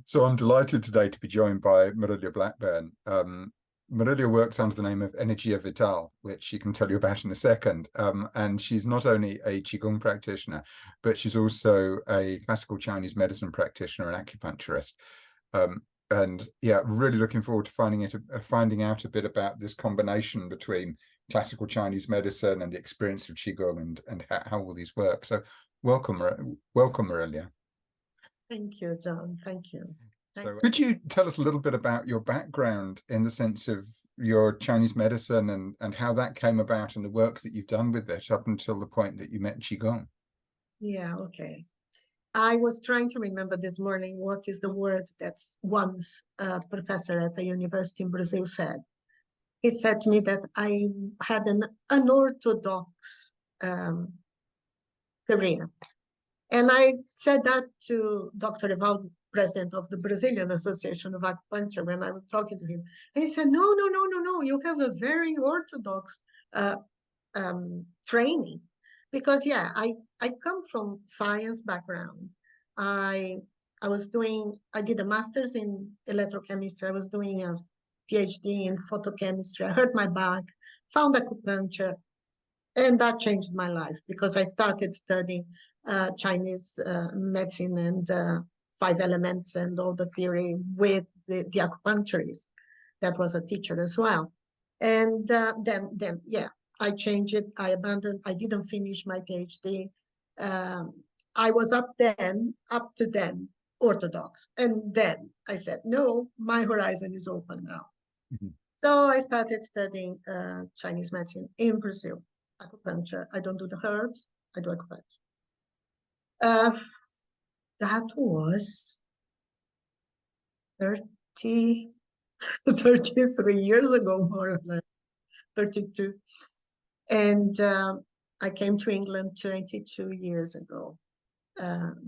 So I'm delighted today to be joined by Marilia Blackburn. Marilia works under the name of Energia Vital, which she can tell you about in a second. And she's not only a Qigong practitioner, but she's also a classical Chinese medicine practitioner and acupuncturist. And yeah, really looking forward to finding out a bit about this combination between classical Chinese medicine and the experience of Qigong and how all these work. So welcome, Marilia. Thank you, John. Thank you. So could you tell us a little bit about your background in the sense of your Chinese medicine and how that came about and the work that you've done with it up until the point that you met Qigong? Yeah, okay. I was trying to remember this morning what is the word that once a professor at a university in Brazil said. He said to me that I had an unorthodox career. And I said that to Dr. Evaldo, president of the Brazilian Association of Acupuncture, when I was talking to him. And he said, no, you have a very orthodox training. Because, yeah, I come from science background. I did a master's in electrochemistry. I was doing a PhD in photochemistry. I hurt my back, found acupuncture, and that changed my life because I started studying Chinese medicine and 5 elements and all the theory with the acupuncturist that was a teacher as well. And then, yeah, I changed it. I abandoned. I didn't finish my PhD. I was up to then, orthodox. And then I said, no, my horizon is open now. Mm-hmm. So I started studying Chinese medicine in Brazil. Acupuncture. I don't do the herbs. I do acupuncture. That was 33 years ago, more or less, 32. And I came to England 22 years ago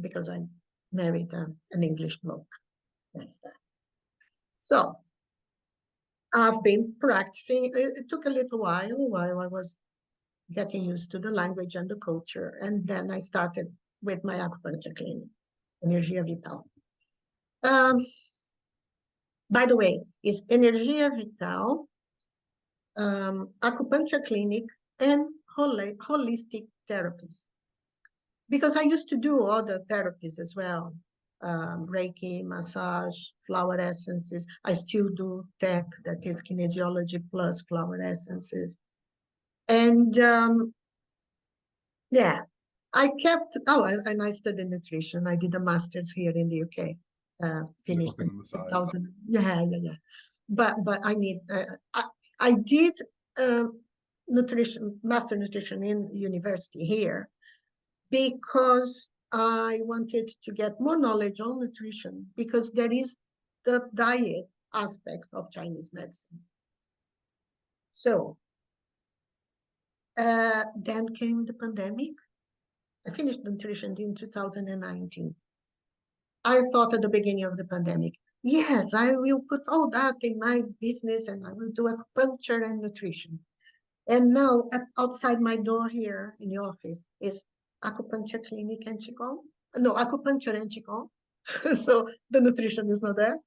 because I married an English bloke. That's that. So I've been practicing. It took a little while I was getting used to the language and the culture. And then I started with my acupuncture clinic, Energia Vital. By the way, it's Energia Vital, acupuncture clinic, and holistic therapies. Because I used to do other therapies as well, Reiki, massage, flower essences. I still do tech, that is kinesiology plus flower essences. And yeah, I kept, and I studied nutrition. I did a master's here in the UK, finished in 2000. Yeah. But I did master nutrition in university here because I wanted to get more knowledge on nutrition because there is the diet aspect of Chinese medicine. So then came the pandemic. I finished nutrition in 2019. I thought at the beginning of the pandemic, yes, I will put all that in my business and I will do acupuncture and nutrition. And now outside my door here in the office is acupuncture clinic and Qigong. No, acupuncture and Qigong. So the nutrition is not there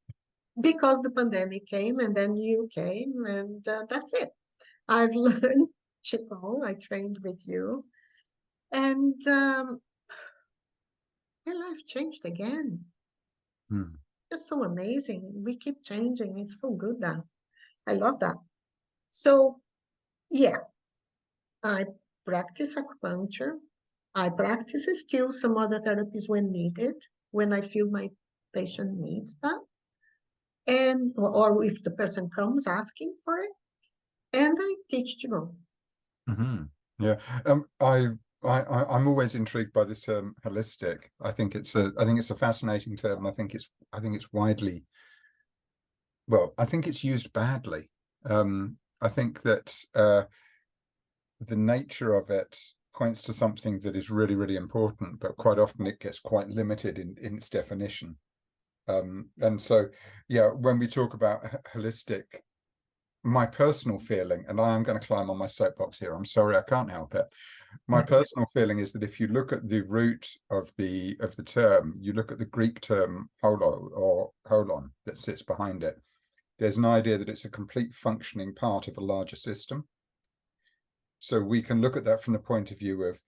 because the pandemic came and then you came and that's it. I've learned Qigong. I trained with you. And my life changed again. It's so amazing. We keep changing. It's so good now. I love that. So, yeah, I practice acupuncture. I practice still some other therapies when needed, when I feel my patient needs that. And, or if the person comes asking for it. And I teach Qigong. Mm-hmm. Yeah. I'm always intrigued by this term holistic. I think it's a fascinating term, and I think it's widely, well, I think it's used badly. I think that the nature of it points to something that is really, really important, but quite often it gets quite limited in its definition. And so, yeah, when we talk about holistic, my personal feeling, and I am going to climb on my soapbox here. I'm sorry, I can't help it. My personal feeling is that if you look at the root of the term, you look at the Greek term holo or holon that sits behind it. There's an idea that it's a complete functioning part of a larger system. So we can look at that from the point of view of,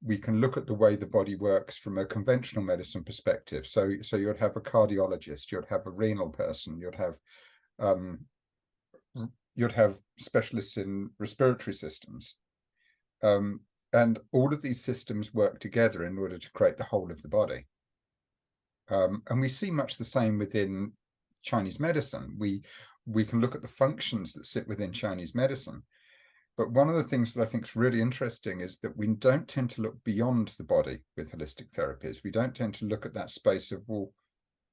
we can look at the way the body works from a conventional medicine perspective. So you'd have a cardiologist, you'd have a renal person, you'd have specialists in respiratory systems. And all of these systems work together in order to create the whole of the body. And we see much the same within Chinese medicine. We can look at the functions that sit within Chinese medicine. But one of the things that I think is really interesting is that we don't tend to look beyond the body with holistic therapies. We don't tend to look at that space of, well,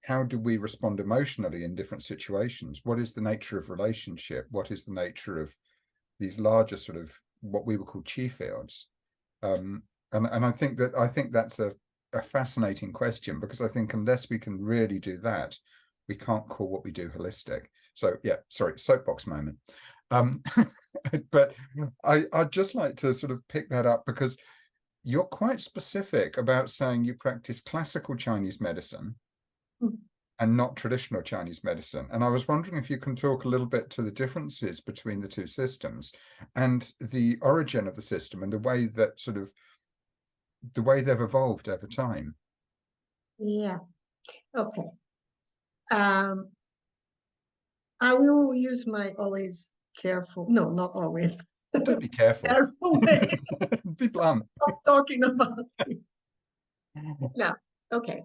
how do we respond emotionally in different situations? What is the nature of relationship? What is the nature of these larger sort of what we would call chi fields? And I think that's a fascinating question, because I think unless we can really do that, we can't call what we do holistic. So yeah, sorry, soapbox moment. But I'd just like to sort of pick that up, because you're quite specific about saying you practice classical Chinese medicine and not traditional Chinese medicine. And I was wondering if you can talk a little bit to the differences between the two systems and the origin of the system and the way that sort of the way they've evolved over time. Yeah. Okay. I will use my always careful, no, not always, Don't be careful. careful way Be blunt. of talking about it. No, okay.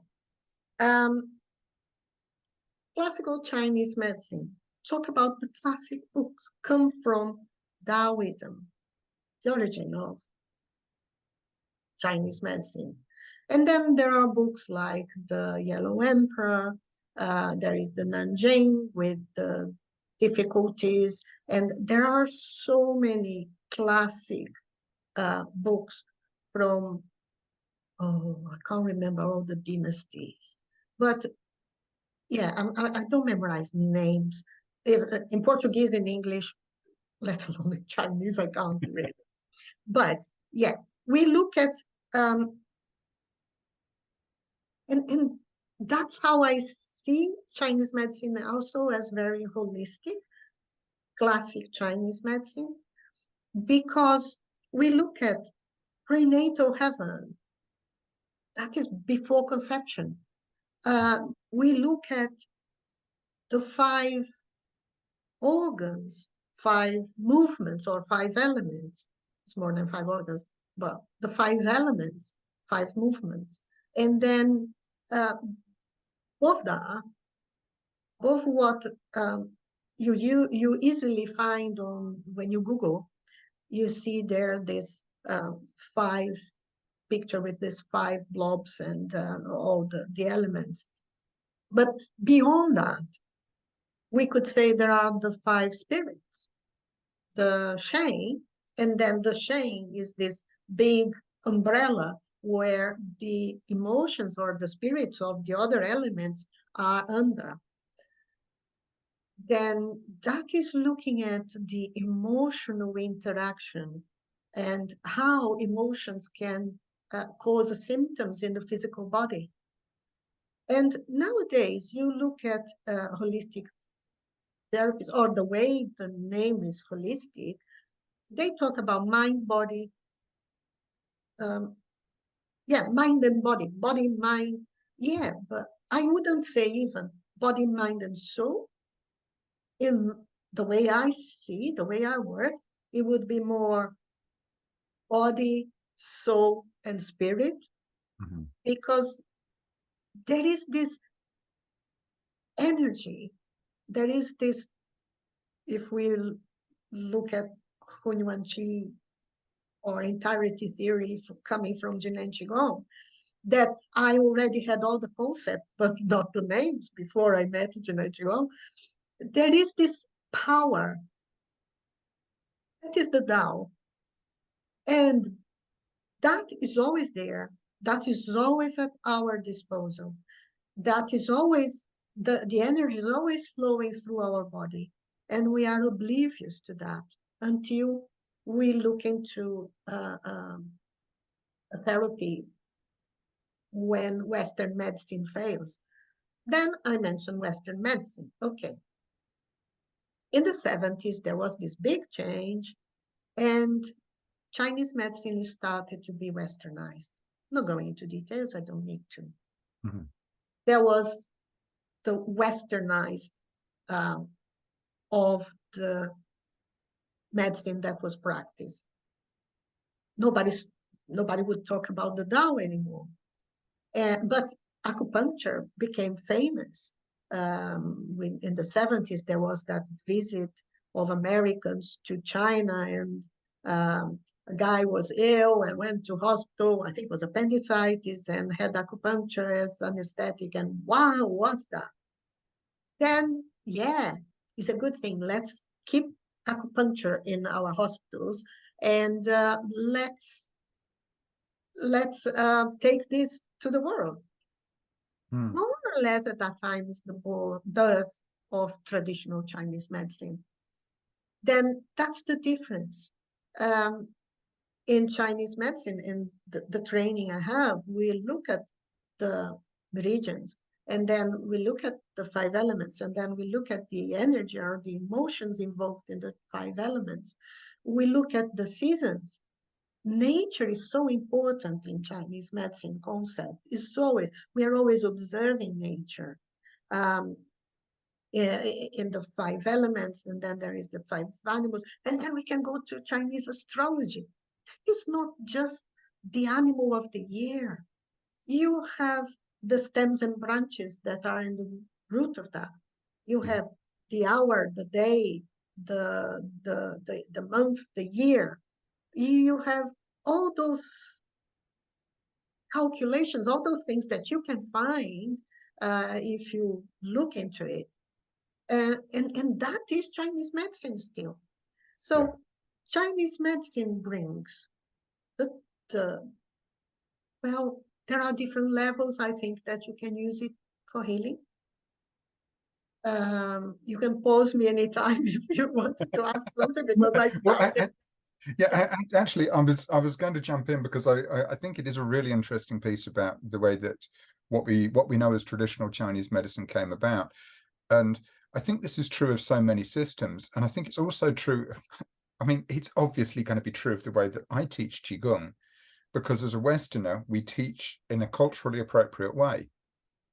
Classical Chinese medicine, talk about the classic books, come from Taoism, the origin of Chinese medicine. And then there are books like the Yellow Emperor, there is the Nanjing with the difficulties, and there are so many classic books from, oh, I can't remember all the dynasties, but yeah, I don't memorize names. In Portuguese and English, let alone in Chinese, I can't read. But yeah, we look at, and that's how I see Chinese medicine also, as very holistic, classic Chinese medicine, because we look at prenatal heaven, that is before conception. We look at the 5 organs, 5 movements or 5 elements. It's more than 5 organs, but the 5 elements, 5 movements. And then both what you easily find on, when you Google, you see there this 5 picture with these 5 blobs and all the elements. But beyond that, we could say there are the 5 spirits, the Sheng, and then the Sheng is this big umbrella where the emotions or the spirits of the other elements are under. Then that is looking at the emotional interaction and how emotions can cause symptoms in the physical body. And nowadays, you look at holistic therapies, or the way the name is holistic, they talk about mind, body, mind and body, mind. Yeah, but I wouldn't say even body, mind, and soul. In the way I see, the way I work, it would be more body, soul, and spirit, because there is this energy, there is this, if we look at Hunyuan Qi or entirety theory coming from Zhineng Qigong, that I already had all the concept, but not the names before I met Zhineng Qigong. There is this power, that is the Tao, and that is always there. That is always at our disposal. That is always, the energy is always flowing through our body. And we are oblivious to that until we look into a therapy when Western medicine fails. Then I mentioned Western medicine. Okay. In the 70s, there was this big change, and Chinese medicine started to be Westernized. I'm not going into details, I don't need to. Mhm. There was the Westernized of the medicine that was practiced. Nobody would talk about the Tao anymore. But acupuncture became famous. In the 70s, there was that visit of Americans to China, and a guy was ill and went to hospital, I think it was appendicitis, and had acupuncture as anesthetic, and wow, what's that? Then, yeah, it's a good thing. Let's keep acupuncture in our hospitals, and let's take this to the world. Mm. More or less at that time is the birth of traditional Chinese medicine. Then that's the difference. In Chinese medicine, in the training I have, we look at the regions, and then we look at the 5 elements, and then we look at the energy or the emotions involved in the 5 elements. We look at the seasons. Nature is so important in Chinese medicine concept. We are always observing nature um, in the 5 elements, and then there is the 5 animals, and then we can go to Chinese astrology. It's not just the animal of the year. You have the stems and branches that are in the root of that. You have the hour, the day, the month, the year. You have all those calculations, all those things that you can find if you look into it. And that is Chinese medicine still. So Yeah. Chinese medicine brings the well, there are different levels, I think, that you can use it for healing. You can pause me anytime if you want to ask something, because I Well, started. actually, I was going to jump in because I think it is a really interesting piece about the way that what we know as traditional Chinese medicine came about, and I think this is true of so many systems, and I think it's also true. I mean, it's obviously going to be true of the way that I teach Qigong, because as a Westerner, we teach in a culturally appropriate way.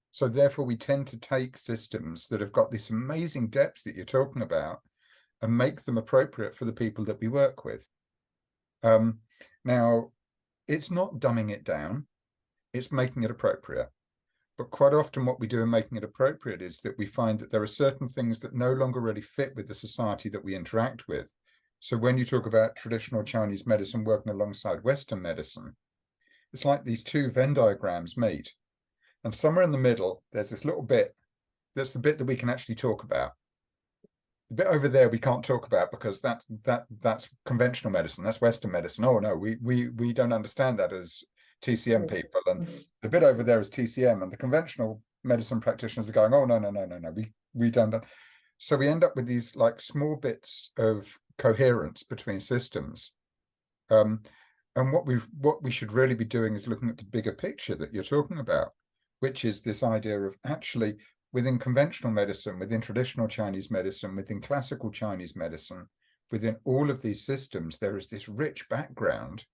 So therefore, we tend to take systems that have got this amazing depth that you're talking about and make them appropriate for the people that we work with. Now, it's not dumbing it down, it's making it appropriate. But quite often what we do in making it appropriate is that we find that there are certain things that no longer really fit with the society that we interact with. So when you talk about traditional Chinese medicine working alongside Western medicine, it's like these two Venn diagrams meet. And somewhere in the middle, there's this little bit, that's the bit that we can actually talk about. The bit over there we can't talk about because that's conventional medicine, that's Western medicine. Oh no, we don't understand that as TCM people. And the bit over there is TCM, and the conventional medicine practitioners are going, oh no, we don't. So we end up with these like small bits of coherence between systems. And what we should really be doing is looking at the bigger picture that you're talking about, which is this idea of actually within conventional medicine, within traditional Chinese medicine, within classical Chinese medicine, within all of these systems, there is this rich background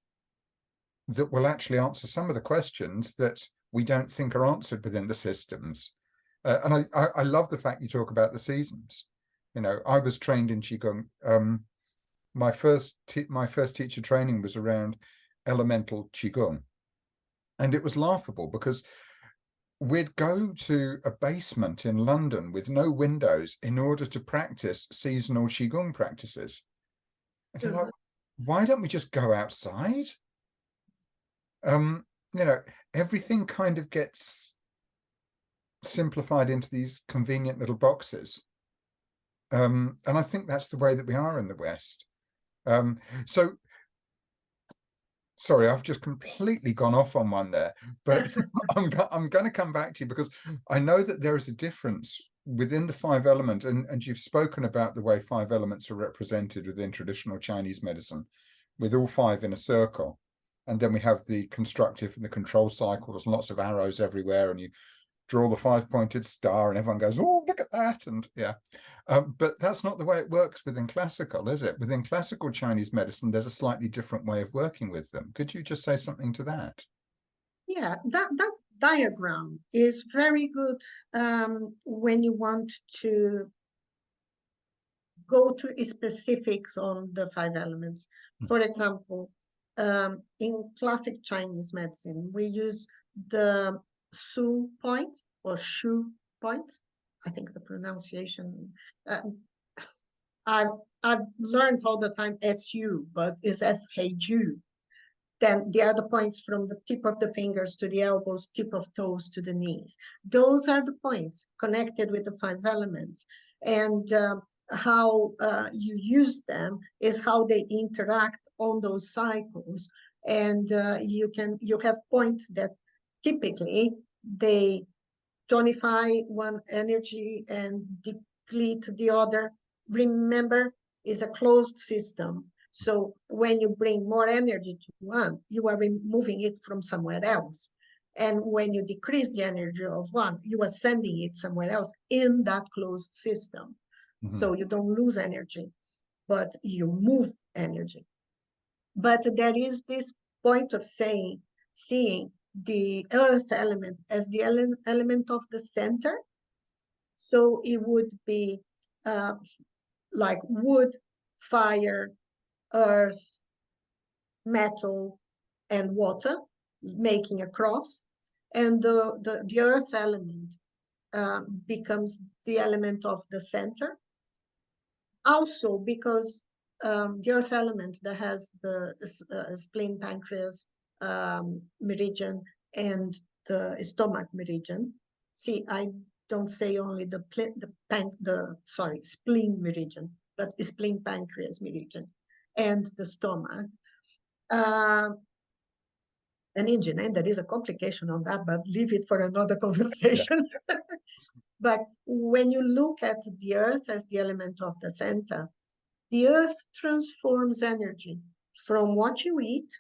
that will actually answer some of the questions that we don't think are answered within the systems. And I love the fact you talk about the seasons. You know, I was trained in Qigong. My first teacher training was around elemental Qigong. And it was laughable because we'd go to a basement in London with no windows in order to practice seasonal Qigong practices. And you're like, why don't we just go outside? You know, everything kind of gets simplified into these convenient little boxes. And I think that's the way that we are in the West. So sorry, I've just completely gone off on one there, but I'm going to come back to you because I know that there is a difference within the five elements, and you've spoken about the way five elements are represented within traditional Chinese medicine, with all five in a circle. And then we have the constructive and the control cycles, lots of arrows everywhere, and you draw the five-pointed star and everyone goes, oh, look at that. And yeah, but that's not the way it works within classical, is it? Within classical Chinese medicine, there's a slightly different way of working with them. Could you just say something to that? Yeah, that diagram is very good when you want to go to specifics on the five elements. For example, in classic Chinese medicine, we use the Su point or Shu point. I think the pronunciation, I've learned all the time SU, but it's SHU. Then the other points from the tip of the fingers to the elbows, tip of toes to the knees. Those are the points connected with the five elements. And how you use them is how they interact on those cycles. And you have points that typically they tonify one energy and deplete the other. Remember, it's a closed system. So when you bring more energy to one, you are removing it from somewhere else. And when you decrease the energy of one, you are sending it somewhere else in that closed system. So you don't lose energy, but you move energy. But there is this point of seeing the earth element as the element of the center. So it would be like wood, fire, earth, metal, and water, making a cross. And the earth element becomes the element of the center. Also, because the earth element that has the spleen, pancreas meridian and the stomach meridian. See, I don't say only the spleen meridian, but the spleen, pancreas meridian and the stomach. And in Zhineng, there is a complication on that, but leave it for another conversation. Yeah. But when you look at the earth as the element of the center, the earth transforms energy from what you eat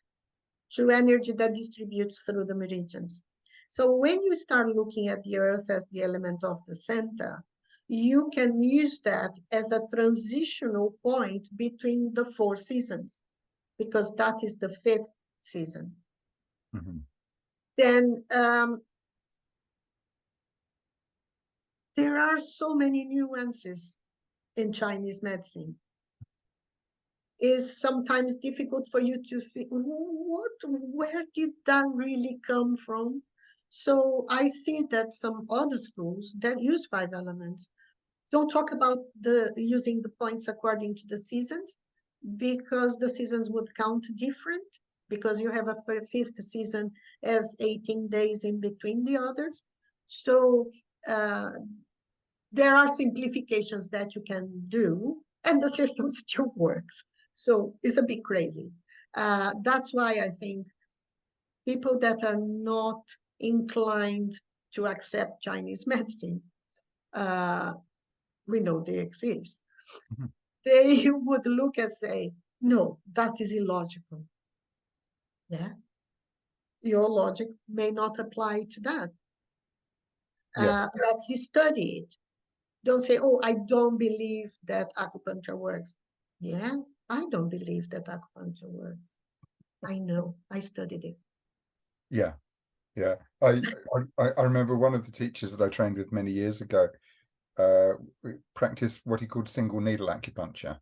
to energy that distributes through the meridians. So when you start looking at the earth as the element of the center, you can use that as a transitional point between the four seasons, because that is the fifth season. Then there are so many nuances in Chinese medicine. Is sometimes difficult for you to feel where did that really come from? So I see that some other schools that use five elements don't talk about using the points according to the seasons, because the seasons would count different, because you have a fifth season as 18 days in between the others. So there are simplifications that you can do and the system still works. So it's a bit crazy. That's why I think people that are not inclined to accept Chinese medicine, we know they exist. They would look and say, no, that is illogical. Yeah. Your logic may not apply to that. Yeah. Let's study it. Don't say, oh, I don't believe that acupuncture works. Yeah, I don't believe that acupuncture works. I know, I studied it. Yeah, yeah. I remember one of the teachers that I trained with many years ago practiced what he called single needle acupuncture.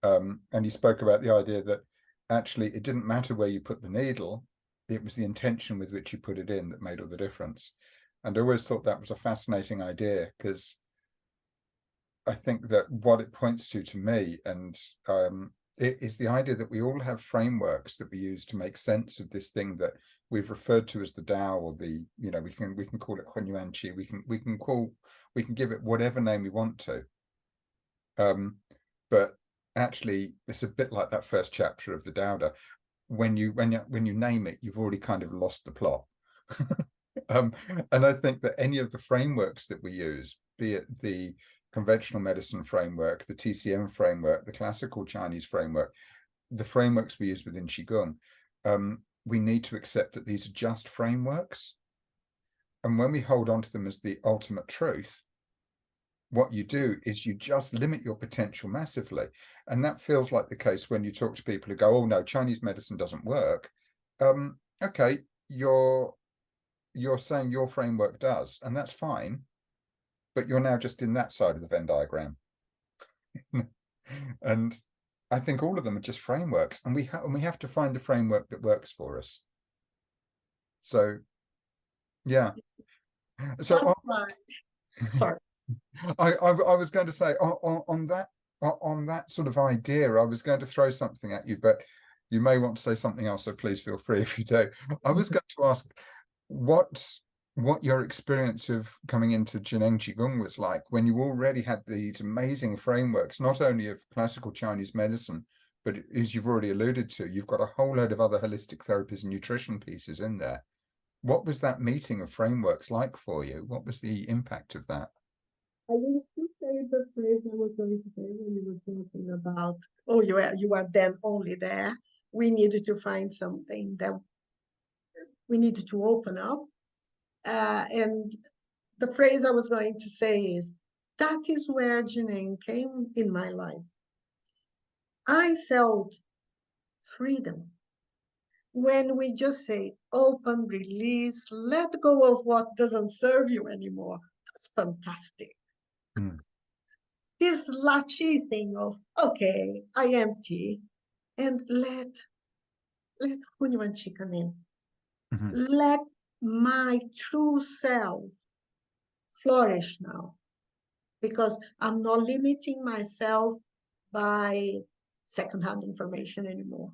And he spoke about the idea that actually it didn't matter where you put the needle, it was the intention with which you put it in that made all the difference. And I always thought that was a fascinating idea, because I think that what it points to me, and it is the idea that we all have frameworks that we use to make sense of this thing that we've referred to as the Tao, or the, you know, we can call it Hunyuan Qi, we can give it whatever name we want to. But actually, it's a bit like that first chapter of the Tao. When you name it, you've already kind of lost the plot. And I think that any of the frameworks that we use, be it the conventional medicine framework, the TCM framework, the classical Chinese framework, the frameworks we use within Qigong, we need to accept that these are just frameworks. And when we hold on to them as the ultimate truth, what you do is you just limit your potential massively. And that feels like the case when you talk to people who go, oh no, Chinese medicine doesn't work. Okay, you're saying your framework does, and that's fine, but you're now just in that side of the Venn diagram. And I think all of them are just frameworks, and we have to find the framework that works for us. So yeah. So sorry. I was going to say on that sort of idea, I was going to throw something at you, but you may want to say something else, so please feel free if you do. I was going to ask what your experience of coming into Zhineng Qigong was like when you already had these amazing frameworks, not only of classical Chinese medicine, but as you've already alluded to, you've got a whole load of other holistic therapies and nutrition pieces in there. What was that meeting of frameworks like for you? What was the impact of that? I used to say the phrase I was going to say when you were talking about, oh, you are then only there. We needed to find something that we needed to open up. And the phrase I was going to say is, that is where Zhineng came in my life. I felt freedom when we just say, open, release, let go of what doesn't serve you anymore. That's fantastic. Mm. This latchy thing of, okay, I empty, and let Hunyuanchi come in. Mm-hmm. Let my true self flourish now, because I'm not limiting myself by secondhand information anymore.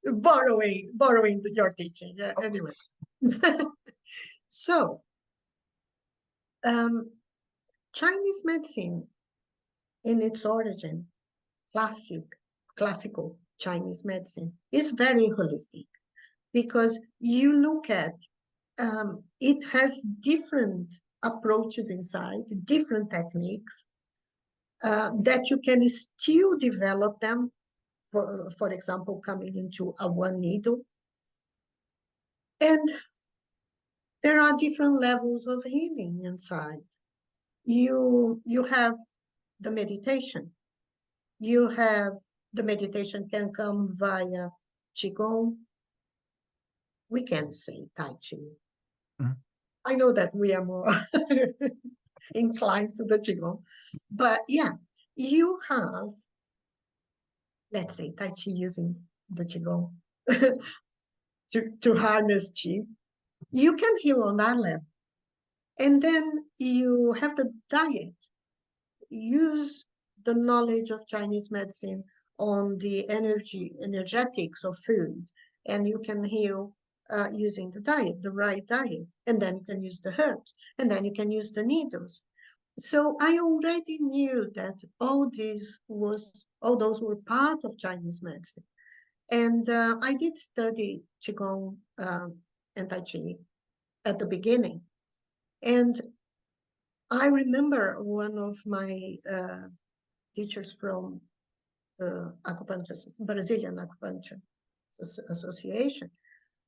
borrowing your teaching. Yeah, anyway. So, Chinese medicine in its origin, classical Chinese medicine, is very holistic, because you look at it has different approaches inside, different techniques that you can still develop them. For example, coming into a one needle. And there are different levels of healing inside. You have the meditation. You have the meditation can come via Qigong. We can say Tai Chi. Mm-hmm. I know that we are more inclined to the Qigong, but yeah, you have, let's say, Tai Chi using the Qigong to harness Qi. You can heal on that level. And then you have the diet. Use the knowledge of Chinese medicine on the energetics of food, and you can heal using the diet, the right diet. And then you can use the herbs, and then you can use the needles. So I already knew that all those were part of Chinese medicine. And I did study Qigong and Tai Chi at the beginning. And I remember one of my teachers from the Brazilian Acupuncture Association.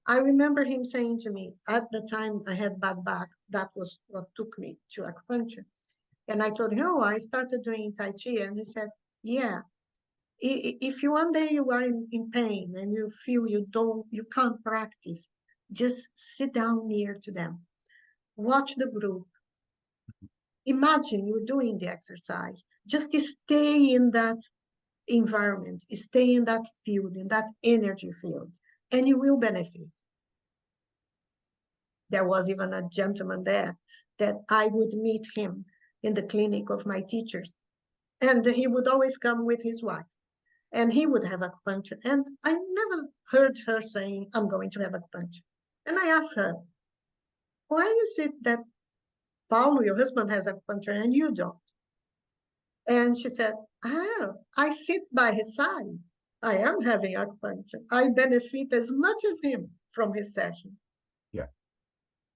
I remember him saying to me, at the time I had bad back, that was what took me to acupuncture. And I told him, oh, I started doing Tai Chi. And he said, yeah, if you one day you are in pain and you feel you can't practice, just sit down near to them, watch the group, imagine you're doing the exercise, just stay in that environment, stay in that field, in that energy field, and you will benefit. There was even a gentleman there that I would meet him in the clinic of my teachers, and he would always come with his wife, and he would have acupuncture. And I never heard her saying, I'm going to have acupuncture. And I asked her, why is it that Paulo, your husband, has acupuncture and you don't? And she said, I sit by his side. I am having acupuncture. I benefit as much as him from his session.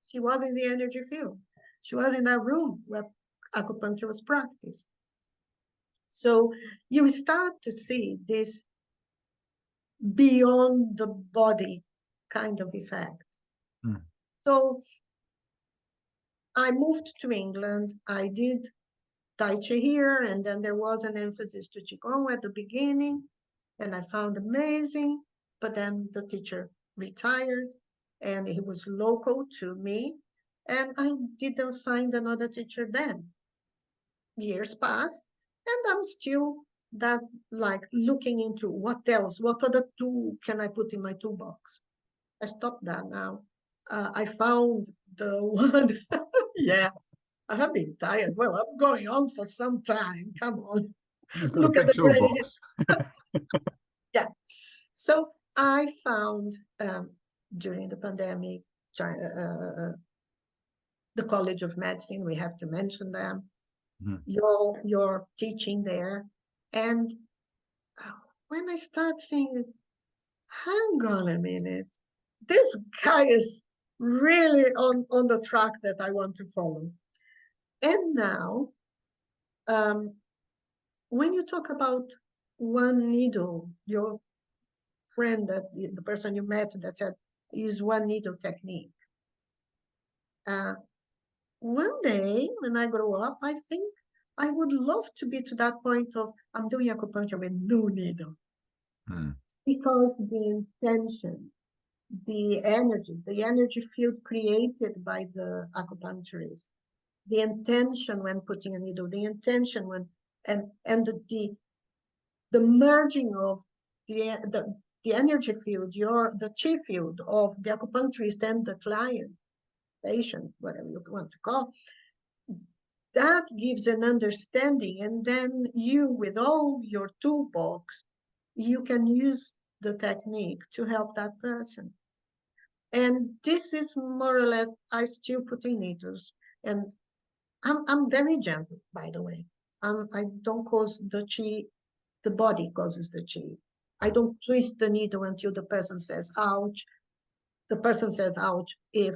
She was in the energy field. She was in a room where acupuncture was practiced. So you start to see this beyond the body kind of effect. Mm. So I moved to England. I did Tai Chi here, and then there was an emphasis to Qigong at the beginning, and I found amazing. But then the teacher retired, and he was local to me, and I didn't find another teacher then. Years passed, and I'm still that like looking into what else, what other tool can I put in my toolbox. I stopped that now. I found the one. Yeah, I have been tired. Well, I'm going on for some time. Come on, You've got a look at big the gray. toolbox. Yeah. So I found during the pandemic, the College of Medicine. We have to mention them. Mm. Your teaching there, and when I start saying, hang on a minute, this guy is really on the track that I want to follow. And now, when you talk about one needle, your friend, that the person you met that said, use one needle technique. One day when I grow up, I think I would love to be to that point of I'm doing acupuncture with no needle. Mm. Because the intention, the energy field created by the acupuncturist, the intention when putting a needle, the intention when and the merging of the energy field, the chi field of the acupuncturist and the client, patient, whatever you want to call, that gives an understanding. And then you, with all your toolbox, you can use the technique to help that person. And this is more or less, I still put in needles. And I'm very gentle, by the way. I don't cause the chi, the body causes the chi. I don't twist the needle until the person says, ouch. The person says, ouch, if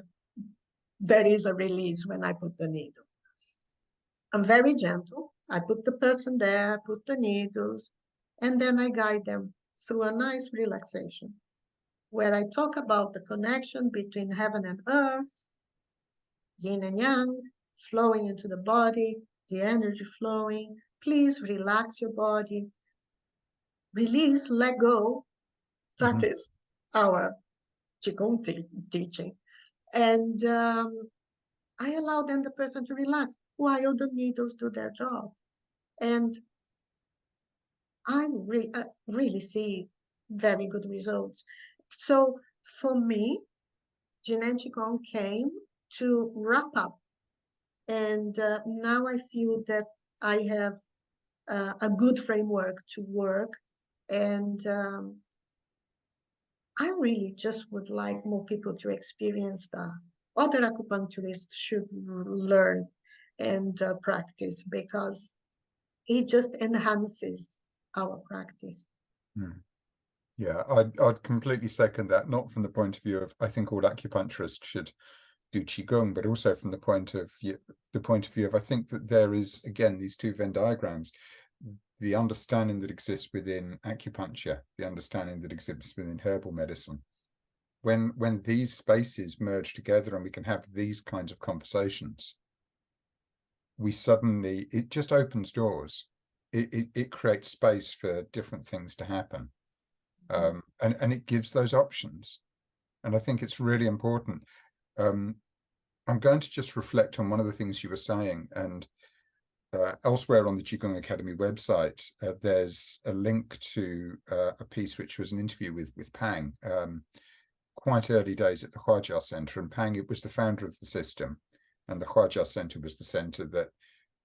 there is a release when I put the needle. I'm very gentle. I put the person there, put the needles, and then I guide them through a nice relaxation where I talk about the connection between heaven and earth, yin and yang, flowing into the body, the energy flowing. Please relax your body. Release, let go. That is our Qigong teaching. And I allow then the person to relax while the needles do their job. And I really see very good results. So for me, Zhineng Qigong came to wrap up. And now I feel that I have a good framework to work. And I really just would like more people to experience that. Other acupuncturists should learn and practice because it just enhances our practice. Mm. Yeah, I'd completely second that, not from the point of view of I think all acupuncturists should do Qigong, but also from the point of view of I think that there is, again, these two Venn diagrams, the understanding that exists within acupuncture, the understanding that exists within herbal medicine. When these spaces merge together and we can have these kinds of conversations, it just opens doors. It creates space for different things to happen. And it gives those options. And I think it's really important. I'm going to just reflect on one of the things you were saying, and elsewhere on the Qigong Academy website, there's a link to a piece which was an interview with Pang, quite early days at the Huajia Center. And Pang, it was the founder of the system, and the Huajia Center was the center that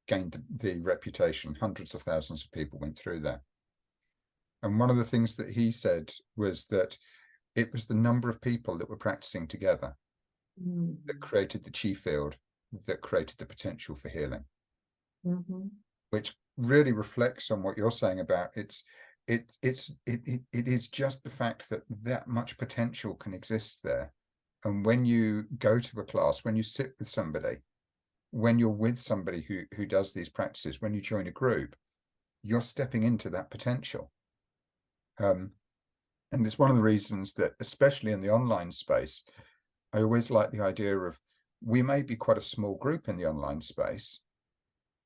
gained the reputation. Hundreds of thousands of people went through there. And one of the things that he said was that it was the number of people that were practicing together that created the chi field, that created the potential for healing, which really reflects on what you're saying about it is just the fact that much potential can exist there, And when you go to a class, when you sit with somebody, when you're with somebody who does these practices, when you join a group, you're stepping into that potential. And it's one of the reasons that, especially in the online space, I always like the idea of, we may be quite a small group in the online space,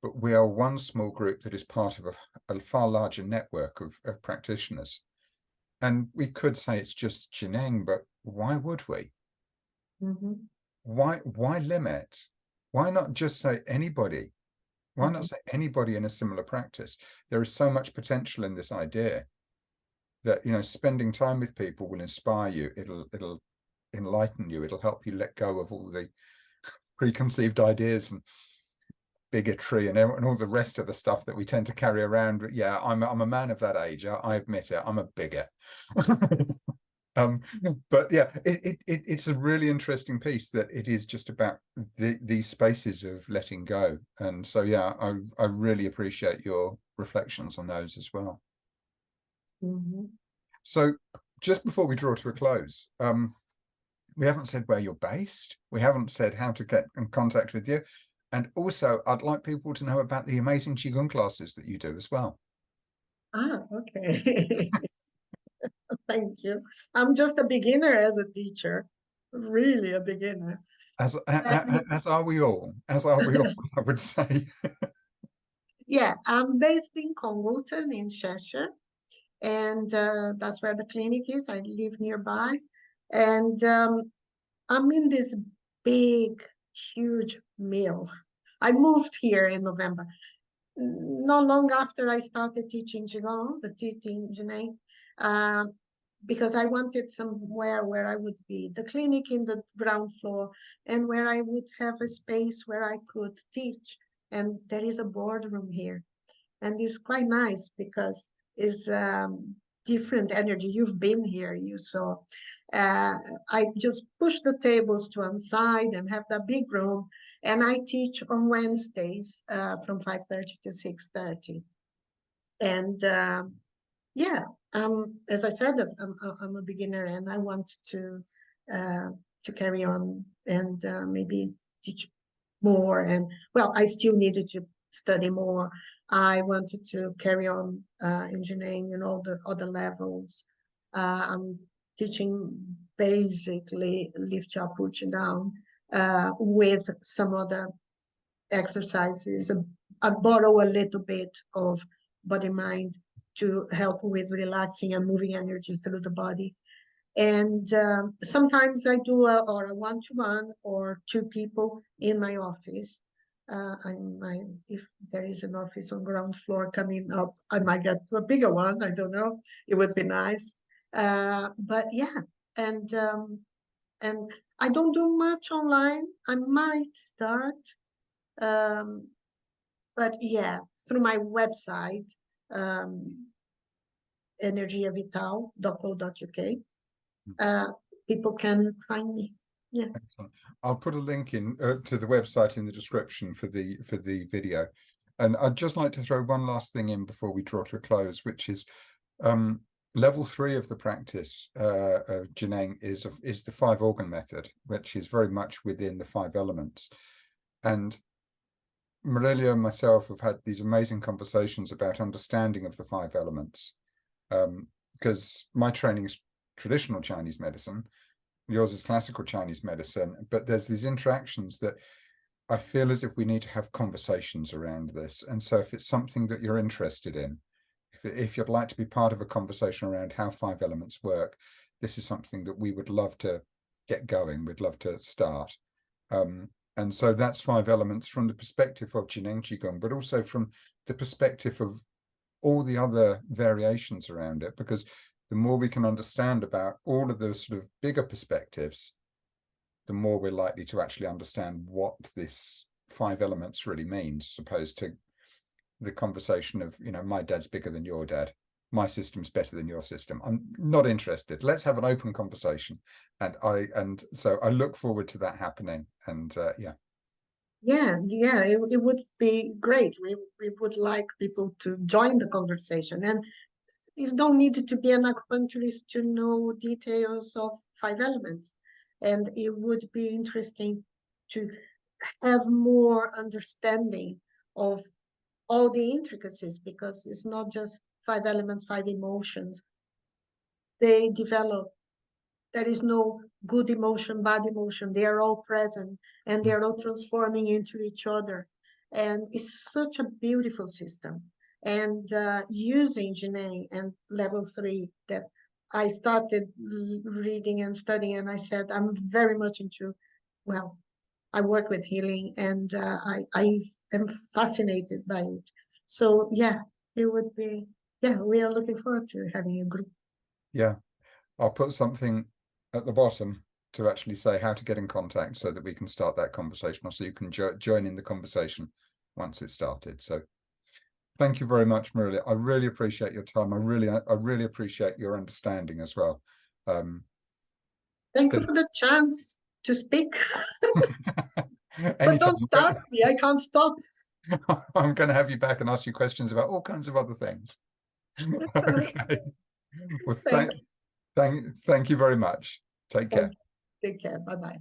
but we are one small group that is part of a far larger network of practitioners. And we could say it's just Zhineng, but why would we? Why limit? Why not just say anybody? Why not say anybody in a similar practice? There is so much potential in this idea that, you know, spending time with people will inspire you. It'll enlighten you. It'll help you let go of all the preconceived ideas and bigotry and all the rest of the stuff that we tend to carry around. But yeah, I'm a man of that age. I admit it. I'm a bigot. But yeah, it's a really interesting piece that it is just about these spaces of letting go. And so yeah, I really appreciate your reflections on those as well. So just before we draw to a close, we haven't said where you're based. We haven't said how to get in contact with you. And also, I'd like people to know about the amazing Qigong classes that you do as well. Okay. Thank you. I'm just a beginner as a teacher, really a beginner. As are we all, I would say. Yeah, I'm based in Congleton in Cheshire, and that's where the clinic is. I live nearby, and I'm in this big, huge mill. I moved here in November. Not long after I started teaching Qigong, teaching Zhineng, because I wanted somewhere where I would be the clinic in the ground floor and where I would have a space where I could teach. And there is a boardroom here. And it's quite nice because it's different energy. You've been here, you saw. I just push the tables to one side and have that big room. And I teach on Wednesdays from 5:30 to 6:30. And yeah, as I said, I'm a beginner and I want to carry on and maybe teach more. And well, I still needed to study more. I wanted to carry on engineering in all the other levels. I'm teaching basically lift up, put you down with some other exercises. I borrow a little bit of body mind to help with relaxing and moving energy through the body. And sometimes I do a one-to-one or two people in my office. If there is an office on ground floor coming up, I might get a bigger one. I don't know. It would be nice. But yeah, and I don't do much online. I might start, but yeah, through my website, energiavital.co.uk. People can find me. Yeah. Excellent. I'll put a link in to the website in the description for the video. And I'd just like to throw one last thing in before we draw to a close, which is level 3 of the practice of Zhineng is the 5 organ method, which is very much within the 5 elements. And Marilia and myself have had these amazing conversations about understanding of the 5 elements, because my training is traditional Chinese medicine, yours is classical Chinese medicine, but there's these interactions that I feel as if we need to have conversations around this. And so if it's something that you're interested in, if you'd like to be part of a conversation around how 5 elements work, this is something that we would love to get going. We'd love to start. And so that's 5 elements from the perspective of Zhineng Qigong, but also from the perspective of all the other variations around it, because the more we can understand about all of the sort of bigger perspectives, the more we're likely to actually understand what this 5 elements really means, as opposed to the conversation of, you know, my dad's bigger than your dad, my system's better than your system. I'm not interested. Let's have an open conversation. And so I look forward to that happening. And yeah. Yeah, it would be great. We would like people to join the conversation. And you don't need to be an acupuncturist to know details of 5 elements. And it would be interesting to have more understanding of all the intricacies, because it's not just 5 elements, 5 emotions. They develop. There is no good emotion, bad emotion. They are all present and they are all transforming into each other. And it's such a beautiful system. And using Zhineng and level 3, that I started reading and studying, and I said, I'm very much into, well, I work with healing, and I am fascinated by it. So yeah, it would be, yeah, we are looking forward to having a group. Yeah, I'll put something at the bottom to actually say how to get in contact so that we can start that conversation, or so you can join in the conversation once it's started. So thank you very much, Marilia. I really appreciate your time. I really appreciate your understanding as well. Thank you for the chance to speak. But Anytime. don't start me, I can't stop. I'm going to have you back and ask you questions about all kinds of other things. Okay. Well, Thank you. thank you very much. Take care. Take care. Bye bye.